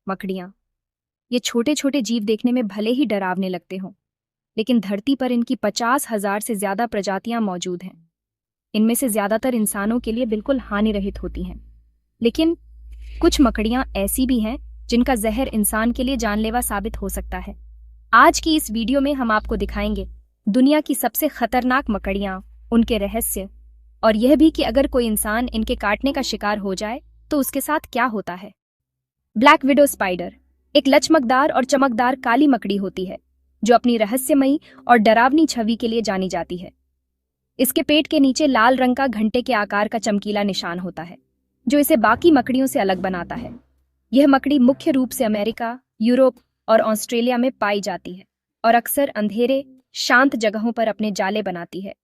मकड़ियाँ। ये छोटे छोटे जीव देखने में भले ही डरावने लगते हों, लेकिन धरती पर इनकी 50,000 से ज्यादा प्रजातियां मौजूद हैं। इनमें से ज्यादातर इंसानों के लिए बिल्कुल हानिरहित होती हैं, लेकिन कुछ मकड़ियां ऐसी भी हैं जिनका जहर इंसान के लिए जानलेवा साबित हो सकता है। आज की इस वीडियो में हम आपको दिखाएंगे दुनिया की सबसे खतरनाक मकड़ियां, उनके रहस्य, और यह भी कि अगर कोई इंसान इनके काटने का शिकार हो जाए तो उसके साथ क्या होता है। ब्लैक विडो स्पाइडर एक लचमकदार और चमकदार काली मकड़ी होती है जो अपनी रहस्यमयी और डरावनी छवि के लिए जानी जाती है। इसके पेट के नीचे लाल रंग का घंटे के आकार का चमकीला निशान होता है जो इसे बाकी मकड़ियों से अलग बनाता है। यह मकड़ी मुख्य रूप से अमेरिका, यूरोप और ऑस्ट्रेलिया में पाई जाती है और अक्सर अंधेरे, शांत जगहों पर अपने जाले बनाती है।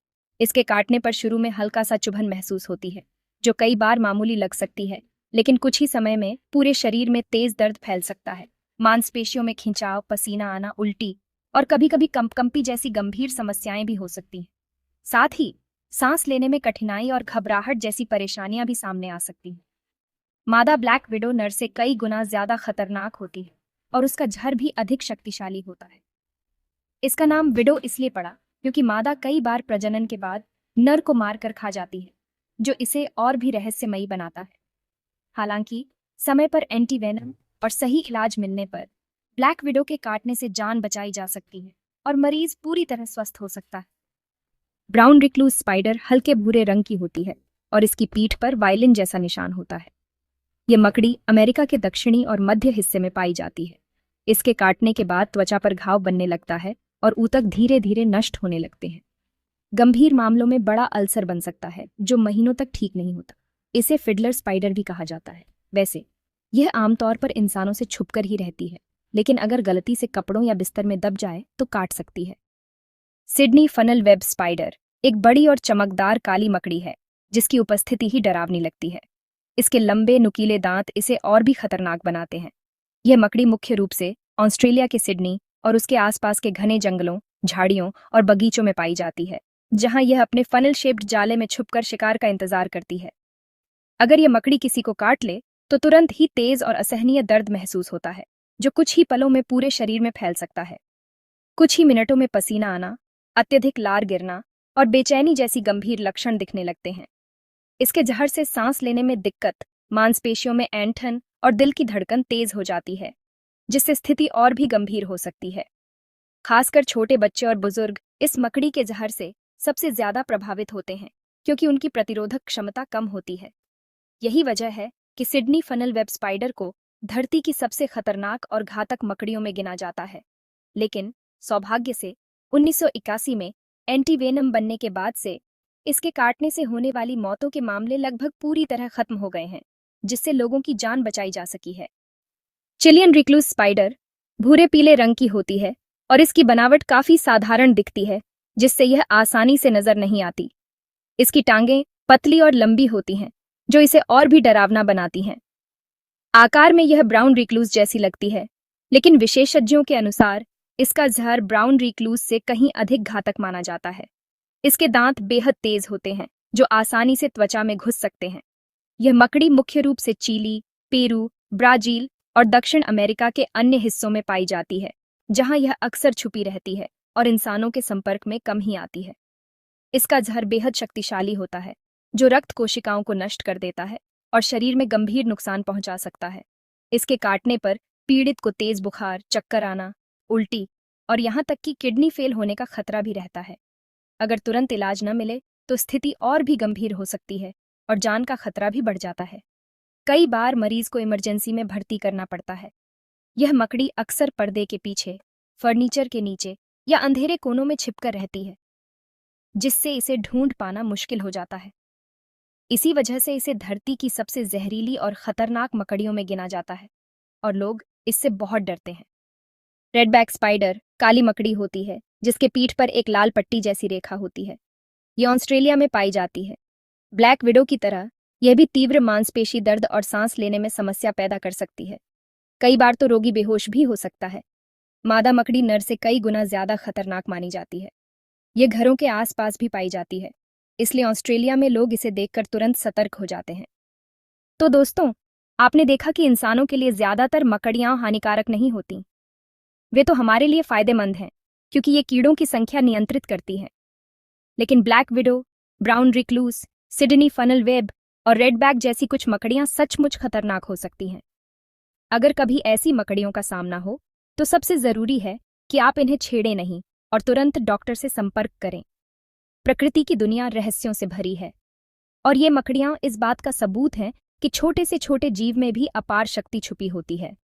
इसके काटने पर शुरू में हल्का सा चुभन महसूस होती है जो कई बार मामूली लग सकती है, लेकिन कुछ ही समय में पूरे शरीर में तेज दर्द फैल सकता है। मांसपेशियों में खिंचाव, पसीना आना, उल्टी और कभी कभी कंपकंपी जैसी गंभीर समस्याएं भी हो सकती हैं। साथ ही सांस लेने में कठिनाई और घबराहट जैसी परेशानियां भी सामने आ सकती हैं। मादा ब्लैक विडो नर से कई गुना ज्यादा खतरनाक होती है और उसका झर भी अधिक शक्तिशाली होता है। इसका नाम विडो इसलिए पड़ा क्योंकि मादा कई बार प्रजनन के बाद नर को मारकर खा जाती है, जो इसे और भी रहस्यमयी बनाता है। हालांकि समय पर एंटीवेनम और सही इलाज मिलने पर ब्लैक विडो के काटने से जान बचाई जा सकती है और मरीज पूरी तरह स्वस्थ हो सकता है। ब्राउन रिक्लूज स्पाइडर हल्के भूरे रंग की होती है और इसकी पीठ पर वायलिन जैसा निशान होता है। यह मकड़ी अमेरिका के दक्षिणी और मध्य हिस्से में पाई जाती है। इसके काटने के बाद त्वचा पर घाव बनने लगता है और ऊतक धीरे धीरे नष्ट होने लगते हैं। गंभीर मामलों में बड़ा अल्सर बन सकता है जो महीनों तक ठीक नहीं होता। इसे फिडलर स्पाइडर भी कहा जाता है। वैसे यह आमतौर पर इंसानों से छुपकर ही रहती है, लेकिन अगर गलती से कपड़ों या बिस्तर में दब जाए तो काट सकती है। सिडनी फनल वेब स्पाइडर एक बड़ी और चमकदार काली मकड़ी है जिसकी उपस्थिति ही डरावनी लगती है। इसके लंबे नुकीले दांत इसे और भी खतरनाक बनाते हैं। यह मकड़ी मुख्य रूप से ऑस्ट्रेलिया के सिडनी और उसके आसपास के घने जंगलों, झाड़ियों और बगीचों में पाई जाती है, जहां यह अपने फनल शेप्ड जाले में छुपकर शिकार का इंतजार करती है। अगर यह मकड़ी किसी को काट ले तो तुरंत ही तेज और असहनीय दर्द महसूस होता है जो कुछ ही पलों में पूरे शरीर में फैल सकता है। कुछ ही मिनटों में पसीना आना, अत्यधिक लार गिरना और बेचैनी जैसी गंभीर लक्षण दिखने लगते हैं। इसके जहर से सांस लेने में दिक्कत, मांसपेशियों में ऐंठन और दिल की धड़कन तेज हो जाती है, जिससे स्थिति और भी गंभीर हो सकती है। खासकर छोटे बच्चे और बुजुर्ग इस मकड़ी के जहर से सबसे ज्यादा प्रभावित होते हैं क्योंकि उनकी प्रतिरोधक क्षमता कम होती है। यही वजह है कि सिडनी फनल वेब स्पाइडर को धरती की सबसे खतरनाक और घातक मकड़ियों में गिना जाता है। लेकिन सौभाग्य से 1981 में एंटीवेनम बनने के बाद से इसके काटने से होने वाली मौतों के मामले लगभग पूरी तरह खत्म हो गए हैं, जिससे लोगों की जान बचाई जा सकी है। चिलियन रिक्लूस स्पाइडर भूरे पीले रंग की होती है और इसकी बनावट काफी साधारण दिखती है, जिससे यह आसानी से नजर नहीं आती। इसकी टांगें पतली और लंबी होती हैं, जो इसे और भी डरावना बनाती हैं। आकार में यह ब्राउन रिक्लूस जैसी लगती है, लेकिन विशेषज्ञों के अनुसार इसका जहर ब्राउन रिक्लूस से कहीं अधिक घातक माना जाता है। इसके दांत बेहद तेज होते हैं जो आसानी से त्वचा में घुस सकते हैं। यह मकड़ी मुख्य रूप से चिली, पेरू, ब्राजील और दक्षिण अमेरिका के अन्य हिस्सों में पाई जाती है, जहां यह अक्सर छुपी रहती है और इंसानों के संपर्क में कम ही आती है। इसका जहर बेहद शक्तिशाली होता है, जो रक्त कोशिकाओं को नष्ट कर देता है और शरीर में गंभीर नुकसान पहुंचा सकता है। इसके काटने पर पीड़ित को तेज बुखार, चक्कर आना, उल्टी और यहां तक कि किडनी फेल होने का खतरा भी रहता है। अगर तुरंत इलाज न मिले तो स्थिति और भी गंभीर हो सकती है और जान का खतरा भी बढ़ जाता है। कई बार मरीज को इमरजेंसी में भर्ती करना पड़ता है। यह मकड़ी अक्सर पर्दे के पीछे, फर्नीचर के नीचे या अंधेरे कोनों में छिपकर रहती है, जिससे इसे ढूंढ पाना मुश्किल हो जाता है। इसी वजह से इसे धरती की सबसे जहरीली और खतरनाक मकड़ियों में गिना जाता है और लोग इससे बहुत डरते हैं। रेडबैक स्पाइडर काली मकड़ी होती है जिसके पीठ पर एक लाल पट्टी जैसी रेखा होती है। ये ऑस्ट्रेलिया में पाई जाती है। ब्लैक विडो की तरह यह भी तीव्र मांसपेशी दर्द और सांस लेने में समस्या पैदा कर सकती है। कई बार तो रोगी बेहोश भी हो सकता है। मादा मकड़ी नर से कई गुना ज्यादा खतरनाक मानी जाती है। ये घरों के आसपास भी पाई जाती है, इसलिए ऑस्ट्रेलिया में लोग इसे देखकर तुरंत सतर्क हो जाते हैं। तो दोस्तों, आपने देखा कि इंसानों के लिए ज्यादातर मकड़ियां हानिकारक नहीं होती। वे तो हमारे लिए फायदेमंद हैं, क्योंकि ये कीड़ों की संख्या नियंत्रित करती हैं। लेकिन black window, brown recluse, Sydney funnel web और रेडबैक जैसी कुछ मकड़ियां सचमुच खतरनाक हो सकती हैं। अगर कभी ऐसी मकड़ियों का सामना हो, तो सबसे जरूरी है कि आप इन्हें छेड़ें नहीं और तुरंत डॉक्टर से संपर्क करें। प्रकृति की दुनिया रहस्यों से भरी है, और ये मकड़ियां इस बात का सबूत हैं कि छोटे से छोटे जीव में भी अपार शक्ति छुपी होती है।